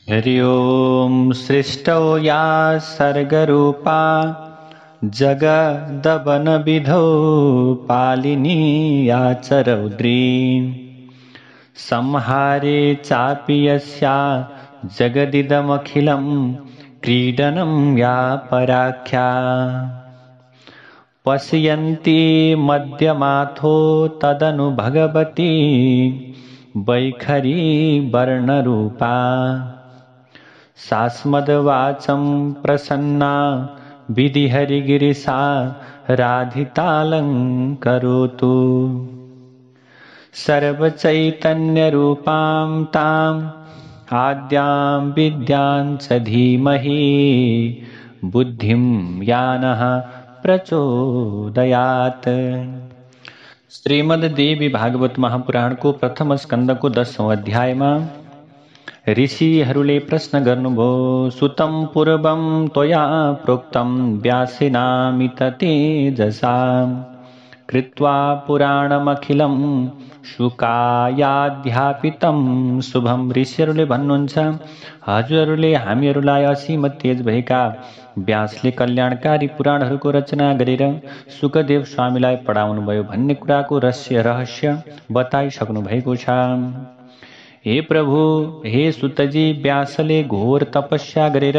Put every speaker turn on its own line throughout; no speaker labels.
हरि ओम सृष्टौ या सर्गरूपा जगदवनविधौ पालिनी या च रौद्री संहारे चापि यस्या जगदिदमखिलं क्रीडनं या पराख्या पश्यन्ति मध्यमाथो तदनु भगवती वैखरी वर्णरूपा सास्मद्वाचं प्रसन्ना विधिहरिगिरिसा राधितालङ्करोतु सर्वचैतन्यरूपां ताम् आद्यां विद्यां च धीमहि बुद्धिं या नः प्रचोदयात्। श्रीमद् देवी भागवत महापुराणको प्रथम स्कन्धको 10औं अध्यायमा ऋषिहरूले प्रश्न गर्नुभयो। सुतं पूर्वं त्वया प्रोक्तं व्यासेनामित तेजसा कृत्वा पुराणमखिलं शुकायाध्यापितं शुभम। ऋषिहरूले भन्नुहुन्छ, हजुरहरूले हामीहरूलाई असीम तेज भएका व्यासले कल्याणकारी पुराणहरूको रचना गरेर सुकदेव स्वामीलाई पढाउनुभयो भन्ने कुराको रहस्य बताइसक्नु भएको छ। हे प्रभु, हे सुतजी, व्यासले घोर तपस्या गरेर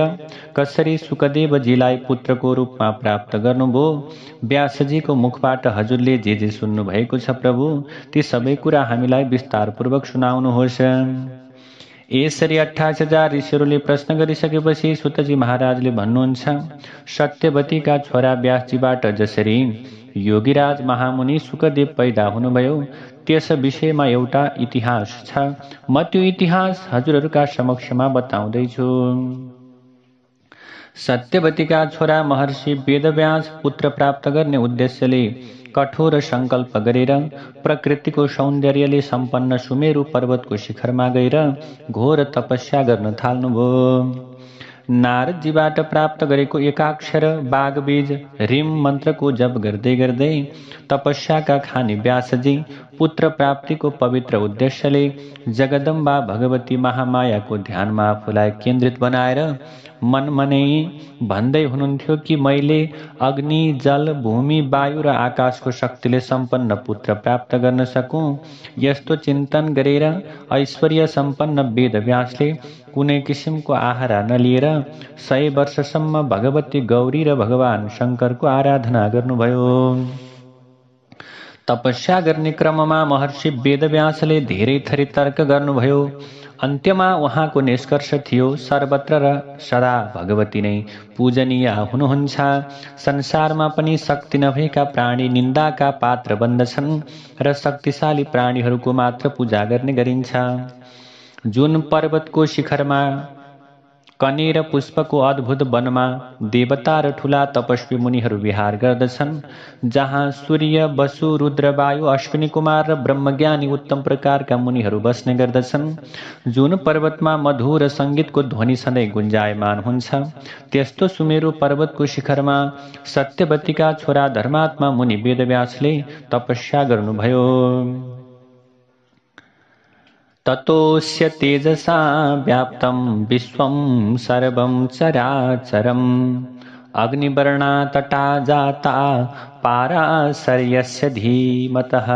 कसरी सुकदेवजीलाई पुत्रको रूपमा प्राप्त गर्नुभयो, व्यासजीको मुखबाट हजुरले जे सुन्नु भएको छ प्रभु, ती सबै कुरा हामीलाई विस्तारपूर्वक सुनाउनुहोस्। यसरी 28,000 ऋषिहरूले प्रश्न गरिसकेपछि सुतजी महाराजले भन्नुहुन्छ, सत्यवतीका छोरा व्यासजीबाट जसरी योगीराज महामुनि सुकदेव पैदा हुनुभयो त्यस विषयमा एउटा इतिहास छ। म त्यो इतिहास हजुरहरूका समक्षमा बताउँदैछु। सत्यवतीका छोरा महर्षि वेदव्यास पुत्र प्राप्त गर्ने उद्देश्यले कठोर संकल्प गरेर प्रकृतिको सौन्दर्यले सम्पन्न सुमेरु पर्वतको शिखरमा गएर घोर तपस्या गर्न थाल्नुभयो। नारदजीबाट प्राप्त गरेको एकाक्षर बागबीज ह्रीम मन्त्रको जप गर्दै गर्दै तपस्याका खानी व्यासजी पुत्र प्राप्तिको पवित्र उद्देश्यले जगदम्बा भगवती महामायाको ध्यानमा आफूलाई केन्द्रित बनाएर मनमनै भन्दै हुनुहुन्थ्यो कि मैले अग्नि, जल, भूमि, वायु र आकाशको शक्तिले सम्पन्न पुत्र प्राप्त गर्न सकूं। यस्तो चिन्तन गरेर ऐश्वर्य सम्पन्न वेदव्यासले कुनै किसिमको आहारा नलिएर 100 वर्षसम्म भगवती गौरी र भगवान शङ्करको आराधना गर्नुभयो। तपस्या गर्ने क्रममा महर्षि वेदव्यासले धेरै थरी तर्क गर्नुभयो। अन्त्यमा उहाँको निष्कर्ष थियो, सर्वत्र र सदा भगवती नै पूजनीय हुनुहुन्छ। संसारमा पनि शक्ति नभएका प्राणी निन्दाका पात्र बन्दछन् र शक्तिशाली प्राणीहरूको मात्र पूजा गर्ने गरिन्छ। जुन पर्वतको शिखरमा कनेर पुष्पको अद्भुत वनमा देवता र ठूला तपस्वी मुनिहरू विहार गर्दछन्, जहाँ सूर्य, वसु, रुद्र, वायु, अश्विनी कुमार र ब्रह्मज्ञानी उत्तम प्रकारका मुनिहरू बस्ने गर्दछन्, जुन पर्वतमा मधुर सङ्गीतको ध्वनि सधैँ गुन्जायमान हुन्छ, त्यस्तो सुमेरु पर्वतको शिखरमा सत्यवतीका छोरा धर्मात्मा मुनि वेदव्यासले तपस्या गर्नुभयो। ततोऽस्य तेजसा व्याप्तं विश्वं सर्वं चराचरम् अग्निवर्णा तटा जाता पाराशर्यस्य धीमतः।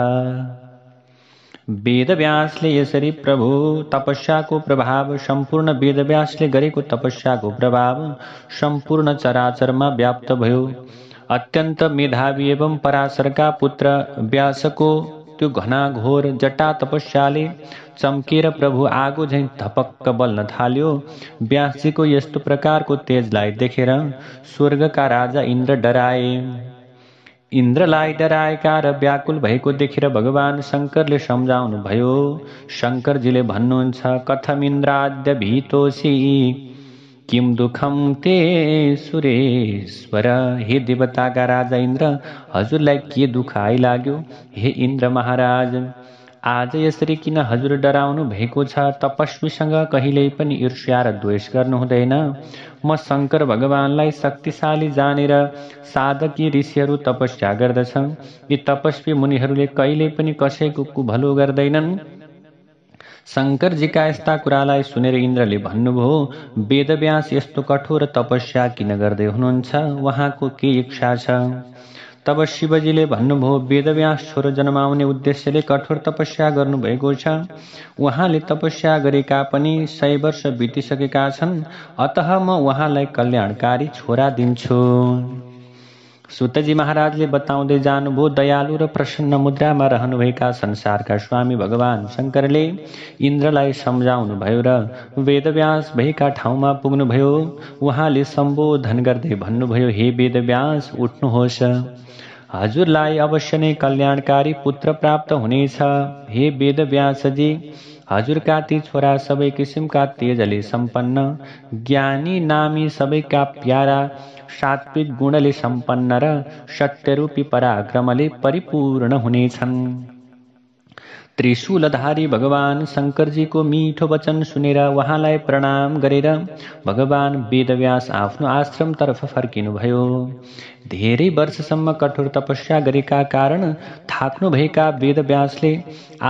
वेदव्यासले यसरी प्रभु तपस्याको प्रभाव सम्पूर्ण वेदव्यासले गरेको तपस्याको प्रभाव सम्पूर्ण चराचरमा व्याप्त भयो। अत्यन्त मेधावी एवं पराशरका पुत्र व्यासको त्यो घनाघोर जटा तपस्याले चम्केर प्रभु आगो झैं धपक्क बल्न थाल्यो। व्यासजीको यस्तो प्रकारको तेजलाई देखेर स्वर्गका राजा इन्द्र डराए। इन्द्रलाई डराएका र व्याकुल भएको देखेर भगवान शङ्करले सम्झाउनु भयो। शङ्करजीले भन्नुहुन्छ, कथमिन्द्राद्य भीतोऽसि किम दुःखम ते सुरेश्वर। हे देवताका राजा इन्द्र, हजुरलाई के दुःख आइलाग्यो? हे इन्द्र महाराज, आज यसरी किन हजुर डराउनु भएको छ? तपस्वीसँग कहिल्यै पनि ईर्ष्या र द्वेष गर्नु हुँदैन। म शङ्कर भगवानलाई शक्तिशाली जानेर साधकी ऋषिहरू तपस्या गर्दछन्। यी तपस्वी मुनिहरूले कहिल्यै पनि कसैको कुभलो गर्दैनन्। शङ्करजीका यस्ता कुरालाई सुनेर इन्द्रले भन्नुभयो, वेदव्यास यस्तो कठोर तपस्या किन गर्दै हुनुहुन्छ? उहाँको के इच्छा छ? तब शिवजीले भन्नुभयो, वेदव्यास छोरो जन्माउने उद्देश्यले कठोर तपस्या गर्नुभएको छ। उहाँले तपस्या गरेका पनि 100 वर्ष बितिसकेका छन्। अतः म उहाँलाई कल्याणकारी छोरा दिन्छु। सुतजी महाराजले बताउँदै जानुभयो, दयालु र प्रसन्न मुद्रामा रहनुभएका संसारका स्वामी भगवान शङ्करले इन्द्रलाई सम्झाउनु भयो र वेदव्यास भएका ठाउँमा पुग्नुभयो। उहाँले सम्बोधन गर्दै भन्नुभयो, हे वेदव्यास, उठ्नुहोस्, हजुरलाई अवश्य नै कल्याणकारी पुत्र प्राप्त हुनेछ। हे वेदव्यासजी, हजुरका ती छोरा सबै किसिमका तेजले सम्पन्न, ज्ञानी नामी सबैका प्यारा, सात्विक गुणले सम्पन्न र सत्यरूपी पराक्रमले परिपूर्ण हुनेछन्। त्रिशूलधारी भगवान शङ्करजीको मिठो वचन सुनेर उहाँलाई प्रणाम गरेर भगवान वेदव्यास आफ्नो आश्रमतर्फ फर्किनुभयो। धेरै वर्षसम्म कठोर तपस्या गरेका कारण थाक्नुभएका वेदव्यासले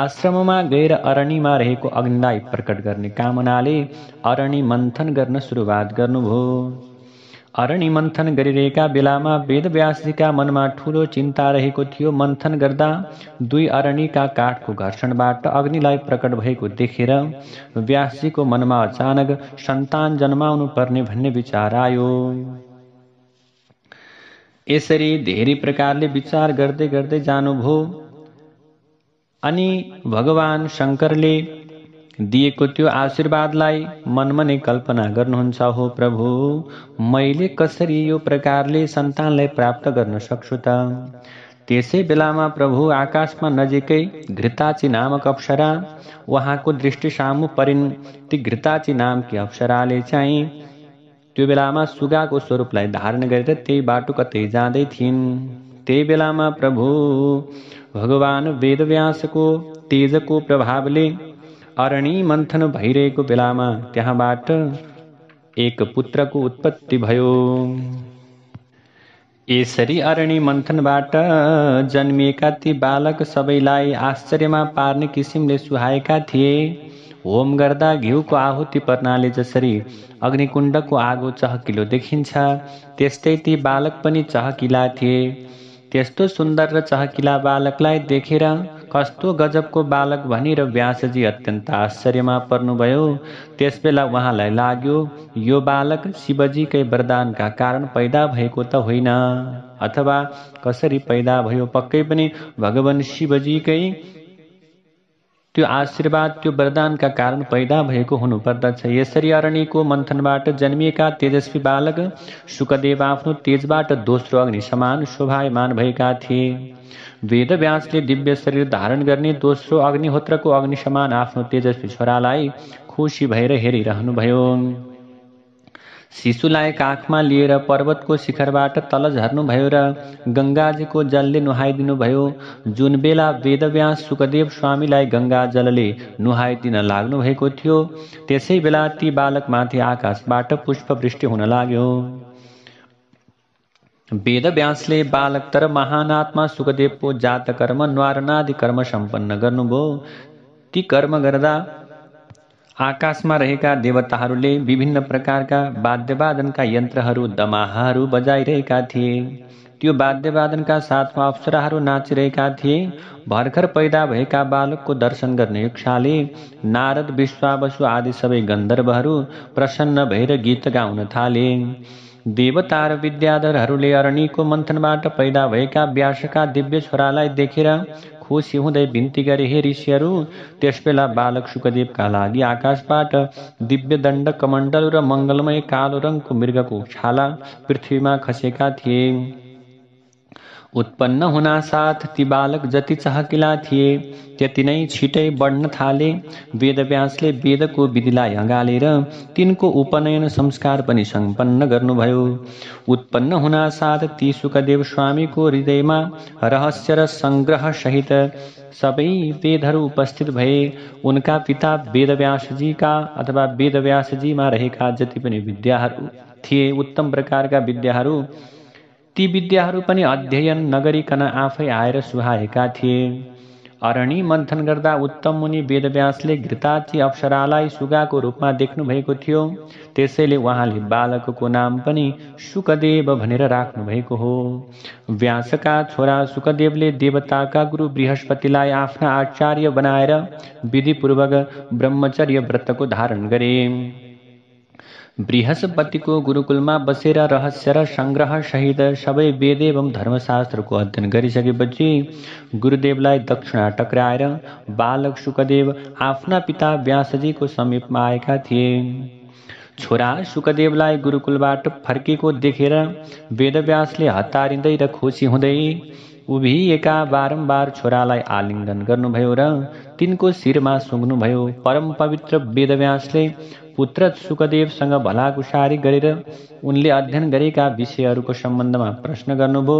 आश्रममा गएर अरणीमा रहेको अग्निलाई प्रकट गर्ने कामनाले अरणि मन्थन गर्न सुरुवात गर्नुभयो। अरणि मन्थन गरिरहेका बेलामा वेदव्यासजीका मनमा ठूलो चिन्ता रहेको थियो। मन्थन गर्दा 2 अरणिका काठको घर्षणबाट अग्निलाई प्रकट भएको देखेर व्यासजीको मनमा अचानक सन्तान जन्माउनु पर्ने भन्ने विचार आयो। यसरी धेरै प्रकारले विचार गर्दै गर्दै जानुभयो। अनि भगवान शङ्करले दिएको त्यो आशीर्वादलाई मनमा नै कल्पना गर्नुहुन्छ, हो प्रभु, मैले कसरी यो प्रकारले सन्तानलाई प्राप्त गर्न सक्छु त? त्यसै बेलामा प्रभु आकाशमा नजिकै घृताची नामक अप्सरा उहाँको दृष्टि सामु परिन्। ती घृताची नामकी अप्सराले चाहिँ त्यो बेलामा सुगाको स्वरूपलाई धारण गरेर त्यही बाटो कतै जाँदै थिइन्। त्यही बेलामा प्रभु भगवान वेदव्यासको तेजको प्रभावले अरणि मन्थन भइरहेको बेलामा त्यहाँबाट एक पुत्रको उत्पत्ति भयो। यसरी अरणि मन्थनबाट जन्मिएका ती बालक सबैलाई आश्चर्यमा पार्ने किसिमले सुहाएका थिए। होम गर्दा घिउको आहुति पर्नाले जसरी अग्निकुण्डको आगो चहकिलो देखिन्छ, त्यस्तै ती बालक पनि चहकिला थिए। त्यस्तो सुन्दर र चहकिला बालकलाई देखेर कस्तो गजबको बालक भनेर व्यासजी अत्यन्त आश्चर्यमा पर्नुभयो। त्यसबेला उहाँलाई लाग्यो, यो बालक शिवजीकै वरदानका कारण पैदा भएको त होइन, अथवा कसरी पैदा भयो? पक्कै पनि भगवान शिवजीकै त्यो आशीर्वाद, त्यो वरदानका कारण पैदा भएको हुनुपर्दछ। यसरी अरणिको मन्थनबाट जन्मिएका तेजस्वी बालक शुकदेव आफ्नो तेजबाट दोस्रो अग्नि समान शोभायमान भएका थिए। वेदव्यासले दिव्य शरीर धारण गर्ने दोस्रो अग्निहोत्रको अग्नि समान आफ्नो तेजस्वी छोरालाई खुसी भएर हेरिरहनुभयो। शिशुलाई काखमा लिएर पर्वतको शिखरबाट तल झर्नुभयो र गङ्गाजीको जलले नुहाइदिनुभयो। जुन बेला वेदव्यास सुकदेव स्वामीलाई गङ्गा जलले नुहाइदिन लाग्नु भएको थियो, त्यसै बेला ती बालकमाथि आकाशबाट पुष्पवृष्टि हुन लाग्यो। वेदव्यासले बालक तर महानात्मा सुकदेवको जात कर्म न्वारनादि कर्म सम्पन्न गर्नुभयो। ती कर्म गर्दा आकाशमा रहेका देवताहरूले विभिन्न प्रकारका वाद्यवादनका यन्त्रहरू, दमाहाहरू बजाइरहेका थिए। त्यो वाद्यवादनका साथमा अप्सराहरू नाचिरहेका थिए। भर्खर पैदा भएका बालकको दर्शन गर्ने इच्छाले नारद, विश्वावसु आदि सबै गन्धर्वहरू प्रसन्न भएर गीत गाउन थाले। देवता र विद्याधरहरूले अरणिको मन्थनबाट पैदा भएका व्यासका दिव्य छोरालाई देखेर खुसी हुँदै बिन्ती गरे, हे ऋषिहरू, त्यसबेला बालक शुकदेवका लागि आकाशबाट दिव्य दण्ड, कमण्डल र मङ्गलमय कालो रङको मृगको छाला पृथ्वीमा खसेका थिए। उत्पन्न हुनासाथ ती बालक जति चहकिला थिए त्यति नै छिटै बढ्न थाले। वेदव्यासले वेदको विधिलाई अँगालेर तिनको उपनयन संस्कार पनि सम्पन्न गर्नुभयो। उत्पन्न हुनासाथ ती शुकदेव स्वामीको हृदयमा रहस्य र संग्रह सहित सबै वेदहरू उपस्थित भए। उनका पिता वेदव्यासजीका अथवा वेदव्यासजीमा रहेका जति पनि विद्याहरू थिए, उत्तम प्रकारका विद्याहरू, ती विद्याहरू पनि अध्ययन नगरिकन आफै आएर सुहाएका थिए। अरणी मन्थन गर्दा उत्तम मुनि वेदव्यासले घृताची अप्सरालाई सुगाको रूपमा देख्नु भएको थियो। त्यसैले उहाँले बालकको नाम पनि सुकदेव भनेर राख्नु भएको हो। व्यासका छोरा सुकदेवले देवताका गुरु बृहस्पतिलाई आफ्ना आचार्य बनाएर विधिपूर्वक ब्रह्मचर्य व्रतको धारण गरे। बृहस्पतिको गुरुकुलमा बसेर रहस्य र संग्रह सहित सबै वेद एवं धर्मशास्त्रको अध्ययन गरिसकेपछि गुरुदेवलाई दक्षिणा टक्राएर बालक सुकदेव आफ्ना पिता व्यासजीको समीपमा आएका थिए। छोरा सुकदेवलाई गुरुकुलबाट फर्केको देखेर वेदव्यासले हतारिँदै र खुसी हुँदै उभिएका बारम्बार छोरालाई आलिङ्गन गर्नुभयो र तिनको शिरमा सुँग्नुभयो। परम पवित्र वेदव्यासले पुत्र सुकदेवसँग भलाकुसारी गरेर उनले अध्ययन गरेका विषयहरूको सम्बन्धमा प्रश्न गर्नुभयो।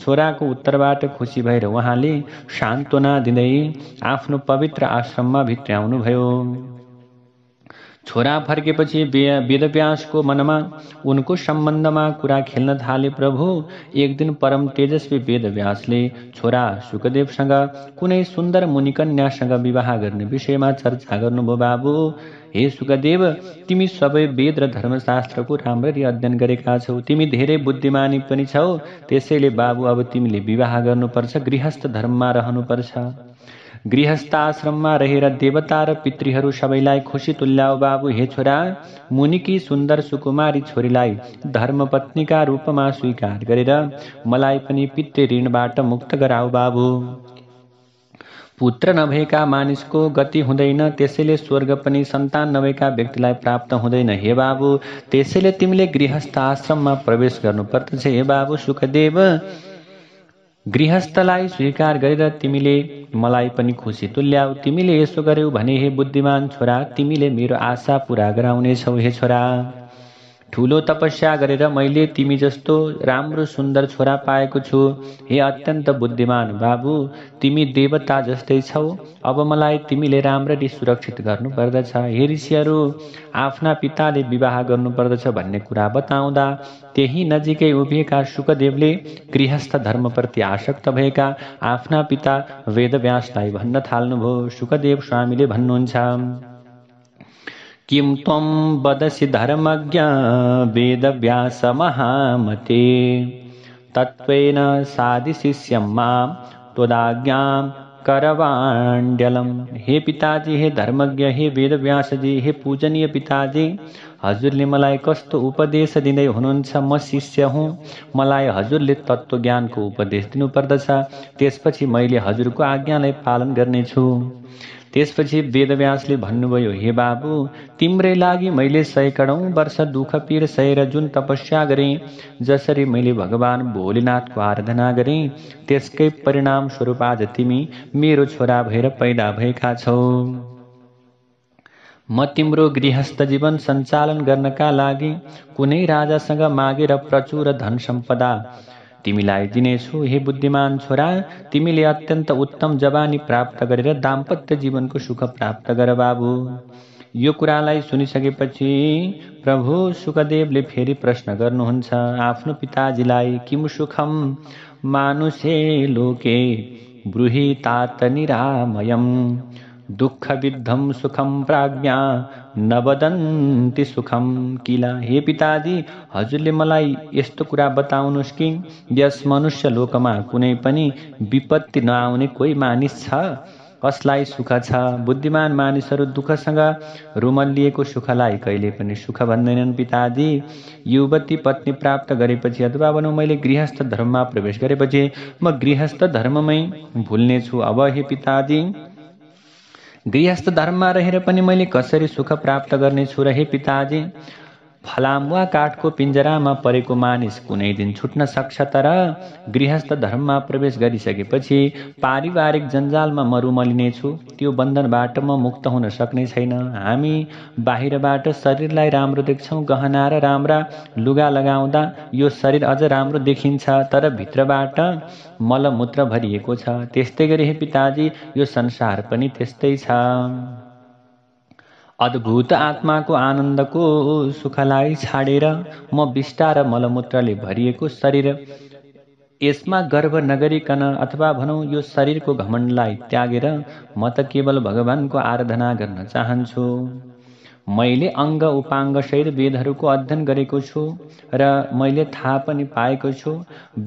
छोराको उत्तरबाट खुसी भएर उहाँले सान्त्वना दिँदै आफ्नो पवित्र आश्रममा भित्र्याउनुभयो। छोरा फर्केपछि वेदव्यासको मनमा उनको सम्बन्धमा कुरा खेल्न थाले। प्रभु, एक दिन परम तेजस्वी वेदव्यासले छोरा सुकदेवसँग कुनै सुन्दर मुनिकन्यासँग विवाह गर्ने विषयमा चर्चा गर्नुभयो। बाबु, हे सुकदेव, तिमी सबै वेद र धर्मशास्त्रको राम्ररी अध्ययन गरेका छौ, तिमी धेरै बुद्धिमानी पनि छौ। त्यसैले बाबु, अब तिमीले विवाह गर्नुपर्छ, गृहस्थ धर्ममा रहनुपर्छ। गृहस्थ आश्रममा रहेर देवता र पितृहरू सबैलाई खुसी तुल्याऊ। बाबु, हे छोरा, मुनिकी सुन्दर सुकुमारी छोरीलाई धर्मपत्नीका रूपमा स्वीकार गरेर मलाई पनि पितृ ऋणबाट मुक्त गराऊ। बाबु, पुत्र नभएका मानिसको गति हुँदैन, त्यसैले स्वर्ग पनि सन्तान नभएका व्यक्तिलाई प्राप्त हुँदैन। हे बाबु, त्यसैले तिमीले गृहस्थ आश्रममा प्रवेश गर्नुपर्दछ। हे बाबु सुकदेव, गृहस्थलाई स्वीकार गरेर तिमीले मलाई पनि खुसी तुल्याऊ। तिमीले यसो गर्यौ भने हे बुद्धिमान छोरा, तिमीले मेरो आशा पूरा गराउनेछौ। हे छोरा, ठुलो तपस्या गरेर मैले तिमी जस्तो राम्रो सुन्दर छोरा पाएको छु। हे अत्यन्त बुद्धिमान बाबु, तिमी देवता जस्तै छौ। अब मलाई तिमीले राम्ररी सुरक्षित गर्नुपर्दछ। हे ऋषिहरू, आफ्ना पिताले विवाह गर्नुपर्दछ भन्ने कुरा बताउँदा त्यही नजिकै उभिएका सुकदेवले गृहस्थ धर्मप्रति आसक्त भएका आफ्ना पिता वेदव्यासलाई भन्न थाल्नुभयो। सुकदेव स्वामीले भन्नुहुन्छ, किम त्वं वदसि धर्मज्ञ वेदव्यास महामते तत्त्वेन साधिशिष्यं मां त्वदाज्ञां करवाण्ड्यलम। हे पिताजी, हे धर्मज्ञ, हे वेदव्यासजी, हे पूजनीय पिताजी, हजुरले मलाई कस्तो उपदेश दिँदै हुनुहुन्छ। म शिष्य हुँ, मलाई हजुरले तत्त्वज्ञानको उपदेश दिनुपर्दछ। त्यसपछि मैले हजुरको आज्ञालाई पालन गर्नेछु। त्यसपछि वेदव्यासले भन्नुभयो, हे बाबु, तिम्रै लागि मैले सयकडौँ वर्ष दुःख पीड सहेर जुन तपस्या गरेँ, जसरी मैले भगवान भोलेनाथको आराधना गरेँ, त्यसकै परिणाम स्वरूप आज तिमी मेरो छोरा भएर पैदा भएका छौ। म तिम्रो गृहस्थ जीवन सञ्चालन गर्नका लागि कुनै राजासँग मागेर प्रचुर धन सम्पदा तिमीलाई दिनेछु। हे बुद्धिमान छोरा, तिमीले अत्यन्त उत्तम जवानी प्राप्त गरेर दाम्पत्य जीवनको सुख प्राप्त गर। बाबु, यो कुरालाई सुनिसकेपछि प्रभु सुकदेवले फेरि प्रश्न गर्नुहुन्छ आफ्नो पिताजीलाई, किम सुखम मानुषे लोके ब्रूहि तात निरामयम् दुःख विद्धम सुखम प्राज्ञा न वदन्ति सुखम किला। हे पिताजी, हजुरले मलाई यस्तो कुरा बताउनुहोस् कि यस मनुष्य लोकमा कुनै पनि विपत्ति नआउने कोही मानिस छ? कसलाई सुख छ? बुद्धिमान मानिसहरू दुःखसँग रुमल्लिएको सुखलाई कहिले पनि सुख भन्दैनन्। पिताजी, युवती पत्नी प्राप्त गरेपछि अथवा भनौँ मैले गृहस्थ धर्ममा प्रवेश गरेपछि म गृहस्थ धर्ममै भुल्नेछु। अब हे पिताजी, गृहस्थ धर्ममा रहेर पनि मैले कसरी सुख प्राप्त गर्नेछु र? हे पिताजी, फलाम वा काठको पिञ्जरामा परेको मानिस कुनै दिन छुट्न सक्छ, तर गृहस्थ धर्ममा प्रवेश गरिसकेपछि पारिवारिक जन्जालमा म रुमलिनेछु। त्यो बन्धनबाट म मुक्त हुन सक्ने छैन। हामी बाहिरबाट शरीरलाई राम्रो देख्छौँ, गहना र राम्रा लुगा लगाउँदा यो शरीर अझ राम्रो देखिन्छ, तर भित्रबाट मलमूत्र भरिएको छ। त्यस्तै गरी हे पिताजी, यो संसार पनि त्यस्तै छ। अद्भुत आत्माको आनन्दको सुखलाई छाडेर म विष्टा र मलमूत्रले भरिएको शरीर यसमा गर्व नगरिकन अथवा भनौँ यो शरीरको घमण्डलाई त्यागेर म त केवल भगवानको आराधना गर्न चाहन्छु। मैले अङ्ग उपाङ्ग सहित वेदहरूको अध्ययन गरेको छु र मैले थाहा पनि पाएको छु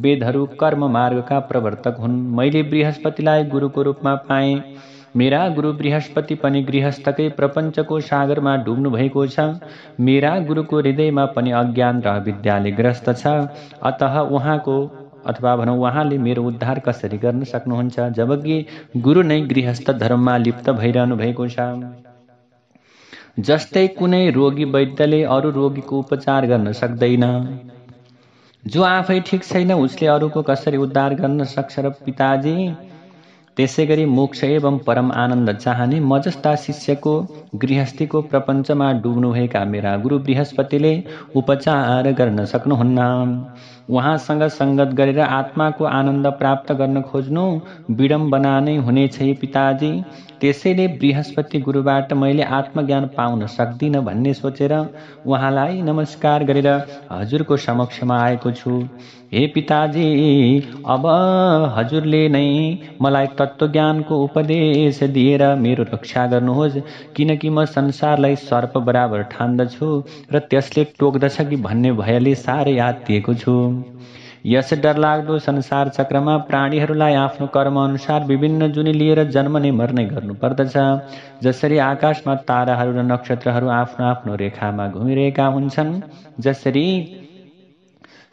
वेदहरू कर्म मार्गका प्रवर्तक हुन्। मैले बृहस्पतिलाई गुरुको रूपमा पाएँ। मेरा गुरु बृहस्पति पनि गृहस्थकै प्रपञ्चको सागरमा डुब्नु भएको छ। मेरा गुरुको हृदयमा पनि अज्ञान र अविद्याले ग्रस्त छ। अतः उहाँको अथवा भनौँ उहाँले मेरो उद्धार कसरी गर्न सक्नुहुन्छ जबकि गुरु नै गृहस्थ धर्ममा लिप्त भइरहनु भएको छ। जस्तै कुनै रोगी वैद्यले अरू रोगीको उपचार गर्न सक्दैन। जो आफै ठिक छैन उसले अरूको कसरी उद्धार गर्न सक्छ र पिताजी? त्यसै गरी मोक्ष एवं परम आनन्द चाहने म जस्ता शिष्यको गृहस्थीको प्रपञ्चमा डुब्नुभएका मेरा गुरु बृहस्पतिले उपचार गर्न सक्नुहुन्न। उहाँसँग सङ्गत गरेर आत्माको आनन्द प्राप्त गर्न खोज्नु विडम्बना नै हुनेछ पिताजी। त्यसैले बृहस्पति गुरुबाट मैले आत्मज्ञान पाउन सक्दिनँ भन्ने सोचेर उहाँलाई नमस्कार गरेर हजुरको समक्षमा आएको छु। हे पिताजी, अब हजुरले नै मलाई तत्त्वज्ञानको उपदेश दिएर मेरो रक्षा गर्नुहोस्, किनकि म संसारलाई सर्प बराबर ठान्दछु र त्यसले टोक्दछ कि भन्ने भयले साह्रै आत्तिएको छु। यस डरलाग्दो संसार चक्रमा प्राणीहरूलाई आफ्नो कर्म अनुसार विभिन्न जुनी लिएर जन्मने मर्ने गर्नुपर्दछ। जसरी आकाशमा ताराहरू र नक्षत्रहरू आफ्नो आफ्नो रेखामा घुमिरहेका हुन्छन्, जसरी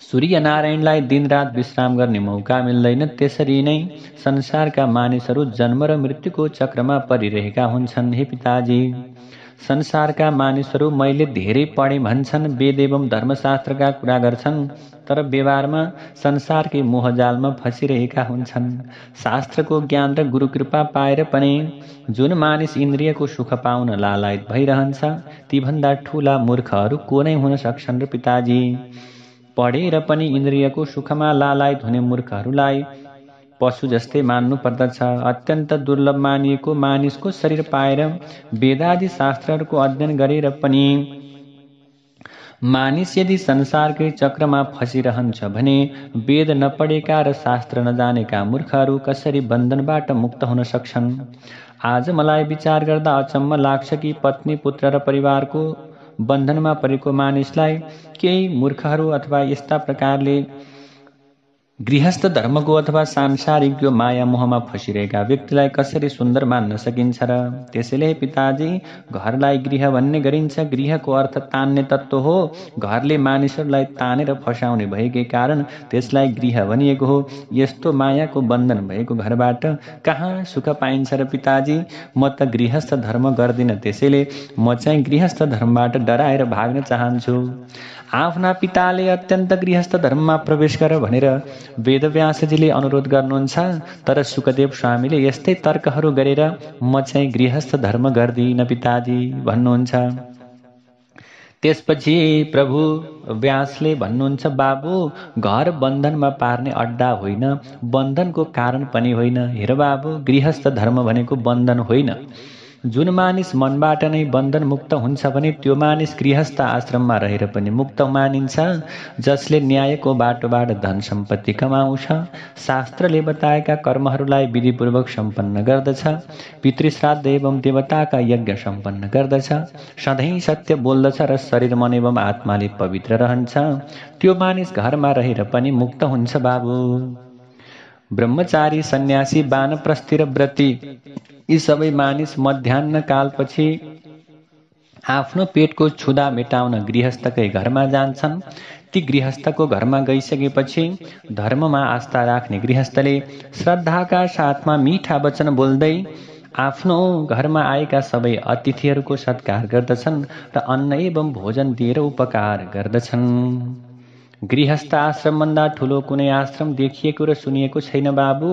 सूर्यनारायणलाई दिनरात विश्राम गर्ने मौका मिल्दैन, त्यसरी नै संसारका मानिसहरू जन्म र मृत्युको चक्रमा परिरहेका हुन्छन्। हे पिताजी, संसारका मानिसहरू मैले धेरै पढेँ भन्छन्, वेद एवं धर्मशास्त्रका कुरा गर्छन्, तर व्यवहारमा संसारकै मोहजालमा फसिरहेका हुन्छन्। शास्त्रको ज्ञान र गुरुकृपा पाएर पनि जुन मानिस इन्द्रियको सुख पाउन लालायत भइरहन्छ तीभन्दा ठूला मूर्खहरू को नै हुन सक्छन् र पिताजी? पढेर पनि इन्द्रियको सुखमा लालायत हुने मूर्खहरूलाई पशु जस्तै मान्नु पर्दछ। अत्यन्त दुर्लभ मानिएको मानिसको शरीर पाएर वेदादि शास्त्रहरूको अध्ययन गरेर पनि मानिस यदि संसारकै चक्रमा फसिरहन्छ भने वेद नपढेका र शास्त्र नजानेका मूर्खहरू कसरी बन्धनबाट मुक्त हुन सक्छन्? आज मलाई विचार गर्दा अचम्म लाग्छ कि पत्नी, पुत्र र परिवारको बन्धनमा परेको मानिसलाई केही मूर्खहरू अथवा यस्ता प्रकारले गृहस्थ धर्मको अथवा सांसारिक यो माया मोहमा फसिरहेका व्यक्तिलाई कसरी सुन्दर मान्न सकिन्छ र? त्यसैले पिताजी, घरलाई गृह भन्ने गरिन्छ। गृहको अर्थ तान्ने तत्त्व हो। घरले मानिसहरूलाई तानेर फसाउने भएकै कारण त्यसलाई गृह भनिएको हो। यस्तो मायाको बन्धन भएको घरबाट कहाँ सुख पाइन्छ र पिताजी? म त गृहस्थ धर्म गर्दिनँ, त्यसैले म चाहिँ गृहस्थ धर्मबाट डराएर भाग्न चाहन्छु। आफ्ना पिताले अत्यन्त गृहस्थ धर्ममा प्रवेश गर भनेर वेदव्यासजीले अनुरोध गर्नुहुन्छ, तर सुखदेव स्वामीले यस्तै तर्कहरू गरेर म चाहिँ गृहस्थ धर्म गर्दिनँ पिताजी भन्नुहुन्छ। त्यसपछि प्रभु व्यासले भन्नुहुन्छ, बाबु, घर बन्धनमा पार्ने अड्डा होइन, बन्धनको कारण पनि होइन। हेर बाबु, गृहस्थ धर्म भनेको बन्धन होइन। जुन मानिस मनबाट नै बन्धन मुक्त हुन्छ भने त्यो मानिस गृहस्थ आश्रममा रहेर पनि मुक्त मानिन्छ। जसले न्यायको बाटोबाट धन सम्पत्ति कमाउँछ, शास्त्रले बताएका कर्महरूलाई विधिपूर्वक सम्पन्न गर्दछ, पितृश्राद्ध एवं देवताका यज्ञ सम्पन्न गर्दछ, सधैँ सत्य बोल्दछ र शरीर, मन एवं आत्माले पवित्र रहन्छ, त्यो मानिस घरमा रहेर पनि मुक्त हुन्छ बाबु। ब्रह्मचारी, सन्यासी, वानप्रस्थी र व्रती यी सबै मानिस मध्याह्न कालपछि आफ्नो पेटको क्षुधा मेटाउन गृहस्थकै घरमा जान्छन्। ती गृहस्थको घरमा गइसकेपछि धर्ममा आस्था राख्ने गृहस्थले श्रद्धाका साथमा मिठा वचन बोल्दै आफ्नो घरमा आएका सबै अतिथिहरूको सत्कार गर्दछन् र अन्न एवं भोजन दिएर उपकार गर्दछन्। गृहस्थ आश्रमभन्दा ठुलो कुनै आश्रम देखिएको र सुनिएको छैन बाबु।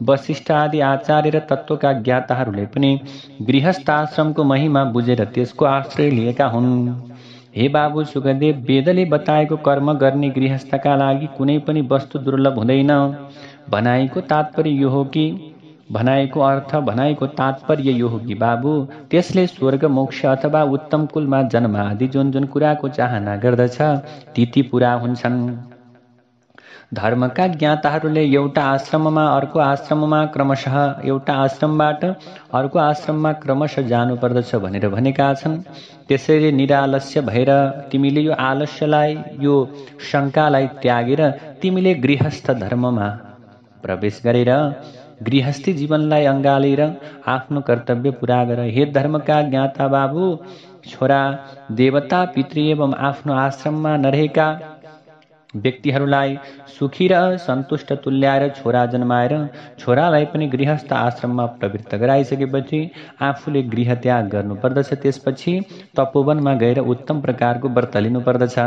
वशिष्ठ आदि आचार्य र तत्त्वका ज्ञाताहरूले पनि गृहस्थ आश्रमको महिमा बुझेर त्यसको आश्रय लिएका हुन्। हे बाबु सुखदेव, वेदले बताएको कर्म गर्ने गृहस्थका लागि कुनै पनि वस्तु दुर्लभ हुँदैन। भनाइको तात्पर्य यो हो कि बाबु, त्यसले स्वर्ग, मोक्ष अथवा उत्तम कुलमा जन्म आदि जुन जुन कुराको चाहना गर्दछ ती पूरा हुन्छन्। धर्मका ज्ञाताहरूले एउटा आश्रममा अर्को आश्रममा क्रमशः एउटा आश्रमबाट अर्को आश्रममा क्रमशः जानुपर्दछ भनेर भनेका छन्। त्यसैले निरालस्य भएर तिमीले यो आलस्यलाई यो शङ्कालाई त्यागेर तिमीले गृहस्थ धर्ममा प्रवेश गरेर गृहस्थी जीवनलाई अँगालेर आफ्नो कर्तव्य पुरा गर। हे धर्मका ज्ञाता बाबु, छोरा देवता पितृ एवं आफ्नो आश्रममा नरहेका व्यक्तिहरूलाई सुखी र सन्तुष्ट तुल्याएर छोरा जन्माएर छोरालाई पनि गृहस्थ आश्रममा प्रवृत्त गराइसकेपछि आफूले गृह त्याग गर्नुपर्दछ। त्यसपछि तपोवनमा गएर उत्तम प्रकारको व्रत लिनुपर्दछ।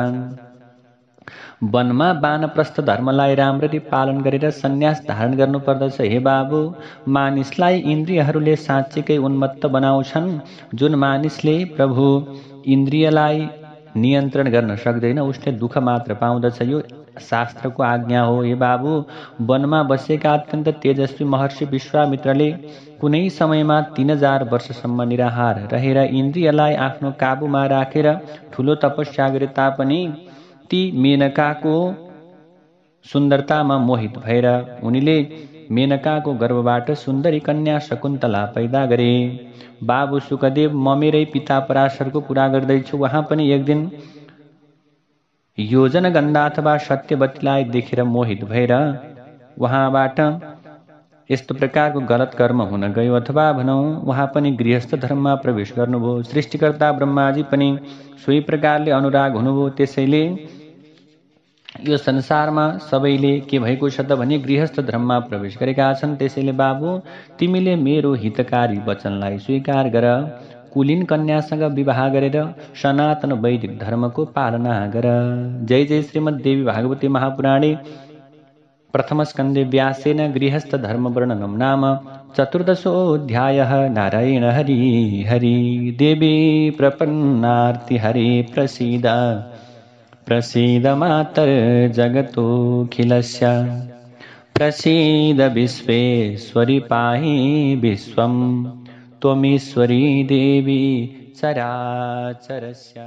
वनमा वानप्रस्थ धर्मलाई राम्ररी पालन गरेर सन्यास धारण गर्नुपर्दछ। हे बाबु, मानिसलाई इन्द्रियहरूले साँच्चीकै उन्मत्त बनाउँछन्। जुन मानिसले प्रभु इन्द्रियलाई नियन्त्रण गर्न सक्दैन उसले दुःख मात्र पाउँदछ। यो शास्त्रको आज्ञा हो। हे बाबु, वनमा बसेका अत्यन्त तेजस्वी महर्षि विश्वामित्रले कुनै समयमा 3000 वर्षसम्म निराहार रहेर इन्द्रियलाई आफ्नो काबुमा राखेर ठुलो तपस्या गरे तापनि ती मेनकाको सुन्दरतामा मोहित भएर उनीले मेनकाको गर्भबाट सुन्दरी कन्या शकुन्तला पैदा गरे। बाबु सुखदेव, म मेरै पिता पराशरको कुरा गर्दैछु। उहाँ पनि एक दिन योजनगन्धा अथवा सत्यवतीलाई देखेर मोहित भएर उहाँबाट यस्तो प्रकारको गलत कर्म हुन गयो, अथवा भनौँ उहाँ पनि गृहस्थ धर्ममा प्रवेश गर्नुभयो। सृष्टिकर्ता ब्रह्माजी पनि सोही प्रकारले अनुराग हुनुभयो। त्यसैले यो संसारमा सबैले के भएको छ त भने गृहस्थ धर्ममा प्रवेश गरेका छन्। त्यसैले बाबु, तिमीले मेरो हितकारी वचनलाई स्वीकार गर। कुलीन कन्यासँग विवाह गरेर सनातन वैदिक धर्मको पालना गर। जय जय श्रीमद्देवी भागवती महापुराणे प्रथम स्कन्धे व्यासेन गृहस्थ धर्म वर्णनम नाम चतुर्दशोऽध्यायः। नारायण हरि हरि। देवी प्रपन्नार्ति हरे प्रसीद प्रसीद मातर्जगतोऽखिलस्य। प्रसीद विश्वेश्वरि पाहि विश्वं त्वमीश्वरी देवी चराचरस्य।